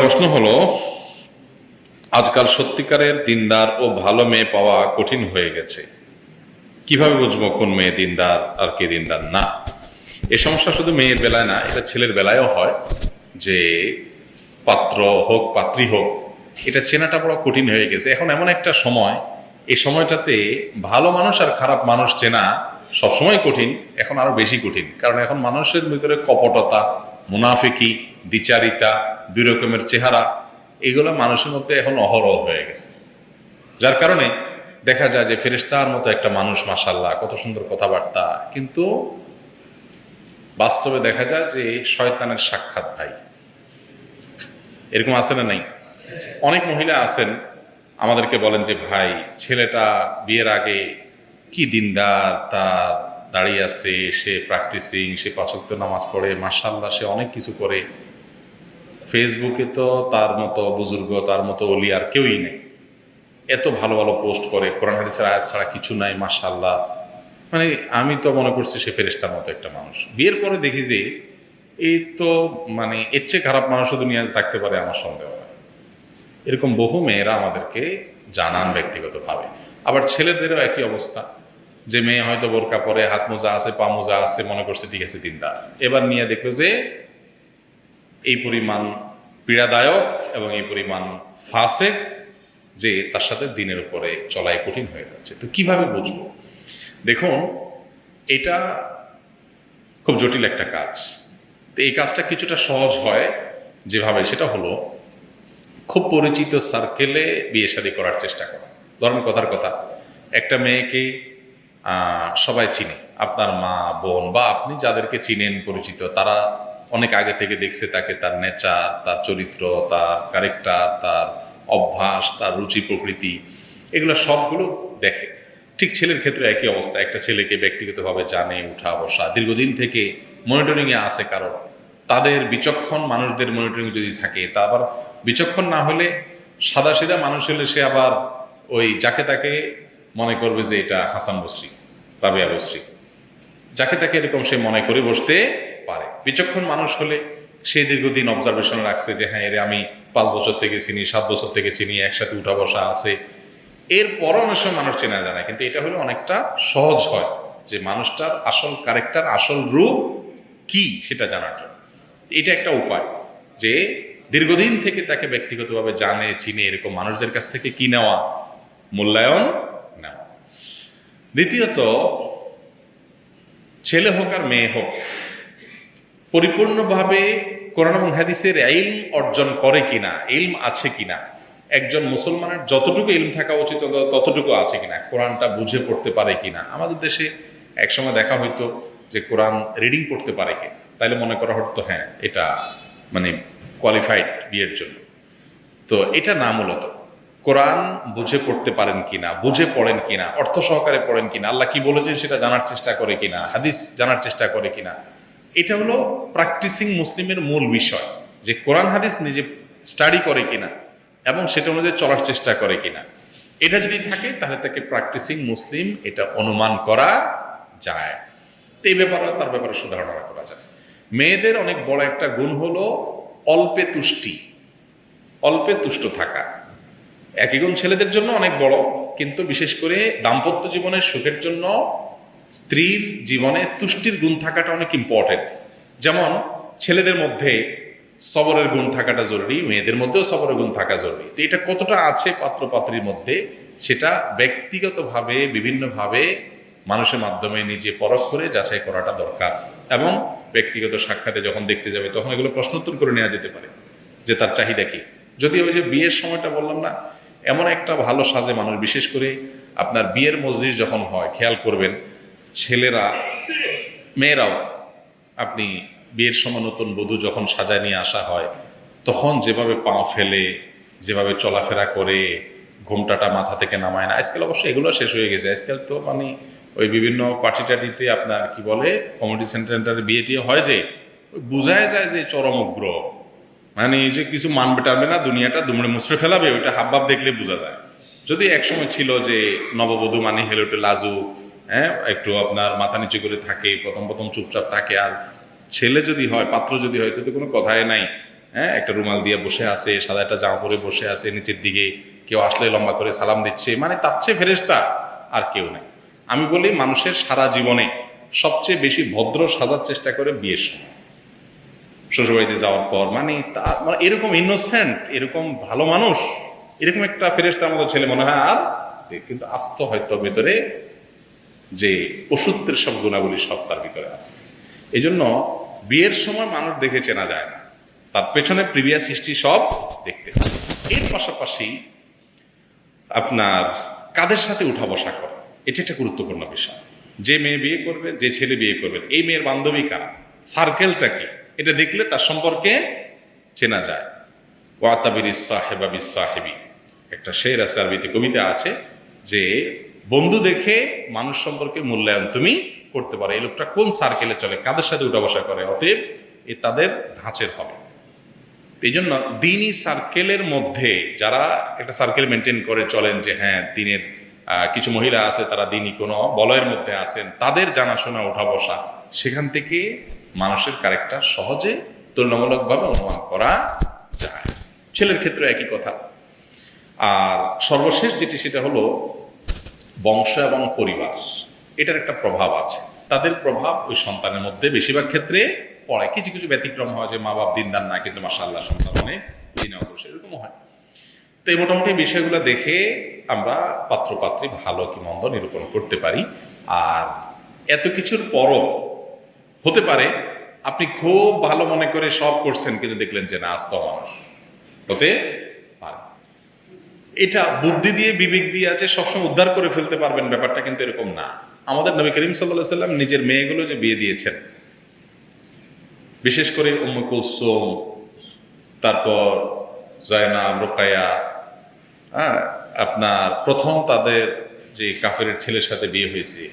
প্রশ্ন হলো, আজকাল সত্যিকারের দিনদার ও ভালো মেয়ে পাওয়া কঠিন হয়ে গেছে। কিভাবে বুঝবো কোন মেয়ে দিনদার আর কে দিনদার না? এ সমস্যা শুধু মেয়ের বেলায় না, এটা ছেলের বেলায়ও হয়। যে পাত্র হোক পাত্রী হোক, এটা চেনাটা বড় কঠিন হয়ে গেছে। এখন এমন একটা সময়, এই সময়টাতে ভালো মানুষ আর খারাপ মানুষ চেনা সবসময় কঠিন, এখন আরো বেশি কঠিন। কারণ এখন মানুষের ভিতরে কপটতা, মুনাফিকি, দ্বিচারিতা, দুই রকমের চেহারা, এগুলো মানুষের মধ্যে এখন অহরহ হয়ে গেছে। যার কারণে দেখা যায় যে ফেরেশতার মতো একটা মানুষ, মাশাআল্লাহ কত সুন্দর কথাবার্তা, কিন্তু বাস্তবে দেখা যায় যে শয়তানের সাক্ষাৎ ভাই। এরকম আছে না নাই? অনেক মহিলা আছেন, আমাদেরকে বলেন যে ভাই, ছেলেটা বিয়ের আগে কি দিনদার, তার দাঁড়িয়ে আছে, সে প্র্যাকটিসিং, সে ৫ ওয়াক্ত নামাজ পড়ে, মাশাআল্লাহ সে অনেক কিছু করে। ফেসবুকে তো তার মতো বুজুর্গ, তার মতো ওলি আর কেউই নেই। এত ভালো ভালো পোস্ট করে, কোরআন হাদিসের আয়াত ছাড়া কিছু নাই, মাশাআল্লাহ। মানে আমি তো মনে করছি সে ফেরেশতার মতো একটা মানুষ। বিয়ের পরে দেখি যে এই তো মানে এর চেয়ে খারাপ মানুষও দুনিয়াতে থাকতে পারে, আমার সন্দেহ হয়। এরকম বহু মেয়েরা আমাদেরকে জানান ব্যক্তিগতভাবে। আবার ছেলেদেরও একই অবস্থা, যে মেয়ে হয়তো বোরকা পরে, হাত মোজা আছে, পা মোজা আছে, মনে করছে ঠিক আছে দিনদার। এবার নিয়ে দেখলো যে এই পরিমাণ পীড়াদায়ক এবং এই পরিমাণ ফাসেক যে তার সাথে দিনের উপরে চলাই কঠিন হয়ে যাচ্ছে। তো কিভাবে বুঝবো? দেখুন, এটা খুব জটিল একটা কাজ। তো এই কাজটা কিছুটা সহজ হয় যেভাবে, সেটা হলো খুব পরিচিত সার্কেলে বিয়ে শাদী করার চেষ্টা করা। ধরেন কথার কথা, একটা মেয়েকে সবাই চিনে, আপনার মা, বোন বা আপনি যাদেরকে চিনেন পরিচিত, তারা অনেক আগে থেকে দেখছে তাকে, তার নেচার, তার চরিত্র, তার ক্যারেক্টার, তার অভ্যাস, তার রুচি প্রকৃতি, এগুলো সবগুলো দেখে। ঠিক ছেলের ক্ষেত্রে একই অবস্থা। একটা ছেলেকে ব্যক্তিগতভাবে জানে, উঠা বসা, দীর্ঘদিন থেকে মনিটরিংয়ে আছে কারো। তাদের বিচক্ষণ মানুষদের মনিটরিং যদি থাকে, তা আবার বিচক্ষণ না হলে, সাদাসিধা মানুষ হলে সে আবার ওই যাকে তাকে মনে করবে যে এটা হাসান বসরি, রাবেয়া বসরি, যাকে তাকে এরকম সে মনে করে বসতে পারে। বিচক্ষণ মানুষ হলে সে দীর্ঘদিন অবজারভেশন রাখছে যে হ্যাঁ, এর আমি 5 বছর থেকে চিনি, 7 বছর থেকে চিনি, একসাথে উঠা বসা আছে। এরপরও অনেক সময় মানুষ চেনা যায় না, কিন্তু এটা হলো অনেকটা সহজ হয় যে মানুষটার আসল ক্যারেক্টার, আসল রূপ কি সেটা জানার জন্য। এটা একটা উপায় যে দীর্ঘদিন থেকে তাকে ব্যক্তিগতভাবে জানে, চিনে, এরকম মানুষদের কাছ থেকে কি নেওয়া, মূল্যায়ন নেওয়া। দ্বিতীয়ত, ছেলে হোক আর মেয়ে হোক, পরিপূর্ণভাবে কোরআন এবং হাদিসের ইলম অর্জন করে কিনা, ইলম আছে কিনা, একজন মুসলমানের যতটুকু ইলম থাকা উচিত ততটুকু আছে কিনা, কোরআনটা বুঝে পড়তে পারে কিনা। আমাদের দেশে একসময় দেখা হইতো যে কোরআন রিডিং পড়তে পারে কে, তাইলে মনে করা হতো হ্যাঁ এটা মানে কোয়ালিফাইড বিয়ের জন্য। তো এটা না, মূলত কোরআন বুঝে পড়তে পারেন কিনা, বুঝে পড়েন কিনা, অর্থ সহকারে পড়েন কিনা, আল্লাহ কি বলেছেন সেটা জানার চেষ্টা করে কিনা, হাদিস জানার চেষ্টা করে কিনা। এটা হলো প্র্যাকটিসিং মুসলিমের মূল বিষয়, যে কোরআন হাদিস নিজে স্টাডি করে কিনা এবং সেটা অনুযায়ী চলার চেষ্টা করে কিনা। এটা যদি থাকে তাহলে তাকে প্র্যাকটিসিং মুসলিম এটা অনুমান করা যায়। তো এই ব্যাপারে, তার ব্যাপারে সুধারণা করা যায়। মেয়েদের অনেক বড় একটা গুণ হলো অল্পে তুষ্টি, অল্পে তুষ্ট থাকা। একই গুণ ছেলেদের জন্য অনেক বড়, কিন্তু বিশেষ করে দাম্পত্য জীবনের সুখের জন্য স্ত্রীর জীবনে তুষ্টির গুণ থাকাটা অনেক ইম্পর্টেন্ট। যেমন ছেলেদের মধ্যে সবরের গুণ থাকাটা জরুরি, মেয়েদের মধ্যেও সবরের গুণ থাকা জরুরি। তো এটা কতটা আছে পাত্র পাত্রীর মধ্যে, সেটা ব্যক্তিগতভাবে বিভিন্নভাবে মানুষের মাধ্যমে নিজে পরখ করে যাচাই করাটা দরকার। এবং ব্যক্তিগত সাক্ষাতে যখন দেখতে যাবে তখন এগুলো প্রশ্নোত্তর করে নেওয়া যেতে পারে যে তার চাহিদা কি। যদি ওই যে বিয়ের সময়টা বললাম না, এমন একটা ভালো সাজে মানুষ, বিশেষ করে আপনার বিয়ের মজলিস যখন হয়, খেয়াল করবেন ছেলেরা, মেয়েরাও, আপনি বিয়ের সময় নতুন বধূ যখন সাজায় নিয়ে আসা হয়, তখন যেভাবে পা ফেলে, যেভাবে চলাফেরা করে, ঘোমটাটা মাথা থেকে নামায় না। আজকাল অবশ্যই এগুলো শেষ হয়ে গেছে। আজকাল তো মানে ওই বিভিন্ন পার্টি টাটিতে আপনার কি বলে, কমিউনিটি সেন্টারে বিয়ে টিয়ে হয় যে বোঝায় যায় যে চরম উগ্র, মানে যে কিছু মানবে টানবে না, দুনিয়াটা দুমড়ে মুচড়ে ফেলাবে, ওইটা হাবভাব দেখলে বোঝা যায়। যদি একসময় ছিল যে নববধূ মানে হলো একটু লাজুক, হ্যাঁ, একটু আপনার মাথা নিচু করে থাকে, প্রথম প্রথম চুপচাপ থাকে, আর ছেলে যদি হয়, পাত্র যদি হয়, তো কোনো কথাই নাই, হ্যাঁ, একটা রুমাল দিয়ে বসে আছে, সাদা একটা জামা পরে বসে আছে, নিচের দিকে কেউ আসলে লম্বা করে সালাম দিচ্ছে, মানে তার চেয়ে ফেরেশতা আর কেউ নাই। আমি বলি মানুষের সারা জীবনে সবচেয়ে বেশি ভদ্র সাজার চেষ্টা করে বিয়ের সময়, শ্বশুরবাড়িতে যাওয়ার পর, মানে তার মানে এরকম ইনোসেন্ট, এরকম ভালো মানুষ, এরকম একটা ফেরেশতার মতো ছেলে মনে হয় আর, কিন্তু আস্ত হয়তো ভেতরে যে ওষুধের সব গুণাবলী সব তার ভিতরে আছে। এই জন্য বিয়ের সময় মানুষ দেখে চেনা যায় না, তার পেছনে প্রিভিয়াস হিস্ট্রি সব দেখতে হয়। এর পাশাপাশি আপনার কাদের সাথে উঠা বসা করা, এটা একটা গুরুত্বপূর্ণ বিষয়। যে মেয়ে বিয়ে করবে, যে ছেলে বিয়ে করবে, এই মেয়ের বান্ধবী কারা, সার্কেলটা কি, এটা দেখলে তার সম্পর্কে চেনা যায়। ওয়াতাবির সাহেবা বিস সাহেবি, একটা শের আছে, আরবিতে কবিতা আছে যে বন্ধু দেখে মানুষ সম্পর্কে মূল্যায়ন তুমি করতে পারো, এই লোকটা কোন সার্কেলে চলে, কাদের সাথে উঠা বসা করে, অতএব এ তাদের ধাঁচের হবে। এই জন্য দিনই সার্কেলের মধ্যে যারা একটা সার্কেল মেনটেন করে চলেন, যে হ্যাঁ দিনের কিছু মহিলা আছে তারা দিনই কোনো বলয়ের মধ্যে আছেন, তাদের জানাশোনা উঠা বসা, সেখান থেকে মানুষের ক্যারেক্টার সহজে তুলনামূলকভাবে অনুমান করা যায়। ছেলের ক্ষেত্রে একই কথা। আর সর্বশেষ যেটি, সেটা হলো বংশ এবং পরিবার, এটার একটা প্রভাব আছে। তাদের প্রভাব ওই সন্তানের মধ্যে বেশিরভাগ ক্ষেত্রে পড়ে। কিছু কিছু ব্যতিক্রম হয় যে মা বাপ দিনদার না, কিন্তু মাশাআল্লাহ সন্তান অনেক দিন অগ্রসর, এরকমও হয়। তো এই মোটামুটি বিষয়গুলো দেখে আমরা পাত্রপাত্রী ভালো কি মন্দ নিরূপণ করতে পারি। আর এত কিছুর পরও হতে পারে আপনি খুব ভালো মনে করে সব করছেন, কিন্তু দেখলেন যে না, আস্ত মানুষ হতে পারে। এটা বুদ্ধি দিয়ে বিবেক দিয়ে আছে সবসময় উদ্ধার করে ফেলতে পারবেন, ব্যাপারটা কিন্তু এরকম না। আমাদের নবী করিম সাল্লাল্লাহু আলাইহি সাল্লাম নিজের মেয়েগুলো যে বিয়ে দিয়েছেন, বিশেষ করে উম্মে কুলসুম, তারপর জায়নাব, রুকাইয়া, আপনার প্রথম তাদের যে কাফের ছেলের সাথে বিয়ে হয়েছে,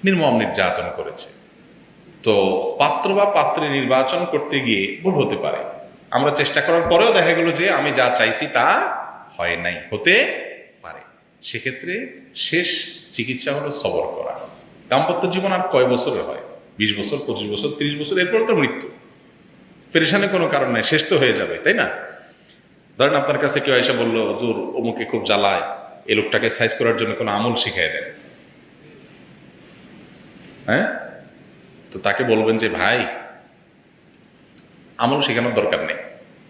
নির্মম নির্যাতন করেছে। তো পাত্র বা পাত্রী নির্বাচন করতে গিয়ে ভুল হতে পারে, আমরা চেষ্টা করার পরেও দেখা গেল যে আমি যা চাইছি তা হয় নাই, হতে পারে। সেক্ষেত্রে শেষ চিকিৎসা হলো সবর করা। দাম্পত্য জীবন আর কয় বছরের হয়? 20 বছর, 25 বছর, 30 বছর, এরপর তো মৃত্যু। পেরেশানের কোনো কারণ নাই, শেষ তো হয়ে যাবে, তাই না? ধরেন আপনার কাছে কেউ এসে বললো, হুজুর অমুকে খুব জ্বালায়, এই লোকটাকে সাইজ করার জন্য কোনো আমল শিখাই দেন। হ্যাঁ, তো তাকে বলবেন যে ভাই আমল শেখানোর দরকার নেই,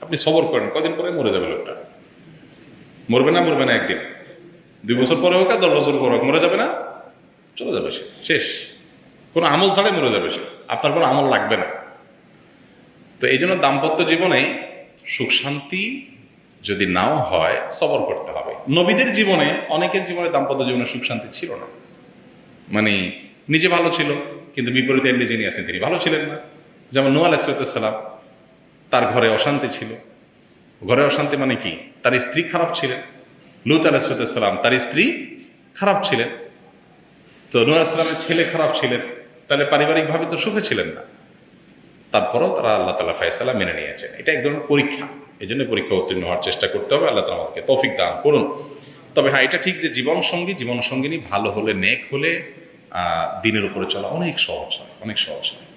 আপনি সবর করেন, কদিন পরে মরে যাবে লোকটা। মরবে না একদিন, 2 বছর পরে হোক আর 10 বছর পরে হোক, মরে যাবে না, চলে যাবে সে, শেষ। কোনো আমল ছাড়াই মরে যাবে সে, আপনার কোনো আমল লাগবে না। তো এই জন্য দাম্পত্য জীবনে সুখ শান্তি যদি নাও হয়, সবর করতে হবে। নবীদের জীবনে, অনেকের জীবনে দাম্পত্য জীবনে সুখ শান্তি ছিল না, মানে নিজে ভালো ছিল কিন্তু বিপরীতে এন্ডে যিনি আছেন তিনি ভালো ছিলেন না। যেমন নূহ আলাইহিস সালাম, তার ঘরে অশান্তি ছিল। ঘরে অশান্তি মানে কি? তার স্ত্রী খারাপ ছিলেন। লূত আলাইহিস সালাম, তার স্ত্রী খারাপ ছিলেন। তো নূহ আলাইহিস সালামের ছেলে খারাপ ছিলেন, তাহলে পারিবারিকভাবে তো সুখে ছিলেন না। তারপরেও তারা আল্লাহ তাআলা ফয়সালা মেনে নিয়েছেন। এটা এক ধরনের পরীক্ষা, এই জন্য পরীক্ষা উত্তীর্ণ হওয়ার চেষ্টা করতে হবে। আল্লাহ তাআলা আমাদেরকে তৌফিক দান করুন। তবে হ্যাঁ, এটা ঠিক যে জীবনসঙ্গিনী ভালো হলে, নেক হলে দিনের উপরে চলা অনেক সহজ হয়, অনেক সহজ হয়।